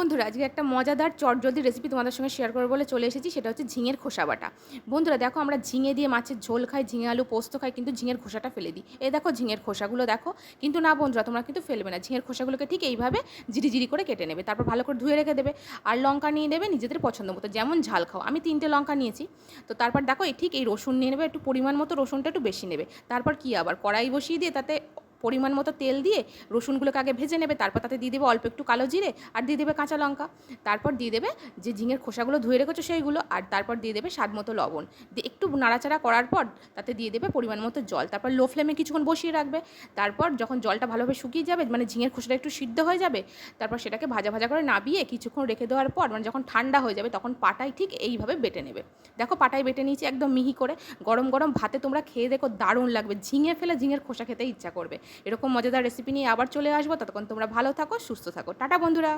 বন্ধুরা আজকে একটা মজাদার চটজলদি রেসিপি তোমাদের সঙ্গে শেয়ার করবো বলে চলে এসেছি, সেটা হচ্ছে ঝিঙের খোসা বাটা। বন্ধুরা দেখো, আমরা ঝিঙে দিয়ে মাছের ঝোল খাই, ঝিঙে আলু পোস্ত খাই, কিন্তু ঝিঙের খোসাটা ফেলে দিই। এই দেখো ঝিঙের খোসাগুলো দেখো, কিন্তু না বন্ধুরা, তোমরা কিন্তু ফেলবে না। ঝিঙের খোসাগুলোকে ঠিক এইভাবে জিরি করে কেটে নেবে, তারপর ভালো করে ধুয়ে রেখে দেবে। আর লঙ্কা নিয়ে নেবে নিজেদের পছন্দ মতো, যেমন ঝাল খাও। আমি 3টে লঙ্কা নিয়েছি। তো তারপর দেখো ঠিক এই রসুন নিয়ে নেবে, একটু পরিমাণ মতো রসুনটা একটু বেশি নেবে। তারপর কি আবার কড়াই বসিয়ে দিয়ে তাতে পরিমাণ মতো তেল দিয়ে রসুনগুলোকে আগে ভেজে নেবে। তারপর তাতে দিয়ে দেবে অল্প একটু কালো জিরে, আর দিয়ে দেবে কাঁচা লঙ্কা। তারপর দিয়ে দেবে যে ঝিঙের খোসাগুলো ধুয়ে রেখেছো সেইগুলো, আর তারপর দিয়ে দেবে স্বাদ মতো লবণ দিয়ে একটু নাড়াচাড়া করার পর তাতে দিয়ে দেবে পরিমাণ মতো জল। তারপর লো ফ্লেমে কিছুক্ষণ বসিয়ে রাখবে। তারপর যখন জলটা ভালোভাবে শুকিয়ে যাবে, মানে ঝিঙের খোসাটা একটু সিদ্ধ হয়ে যাবে, তারপর সেটাকে ভাজা ভাজা করে নাবিয়ে কিছুক্ষণ রেখে দেওয়ার পর, মানে যখন ঠান্ডা হয়ে যাবে, তখন পাটায় ঠিক এইভাবে বেটে নেবে। দেখো পাটায় বেটে নিয়েছি একদম মিহি করে। গরম গরম ভাতে তোমরা খেয়ে দেখো, দারুণ লাগবে। ঝিঙে ফেলে ঝিঙের খোসা খেতে ইচ্ছা করবে। এরকম মজাদার রেসিপি নিয়ে আবার চলে আসবো। ততক্ষণ তোমরা ভালো থাকো, সুস্থ থাকো। টাটা বন্ধুরা।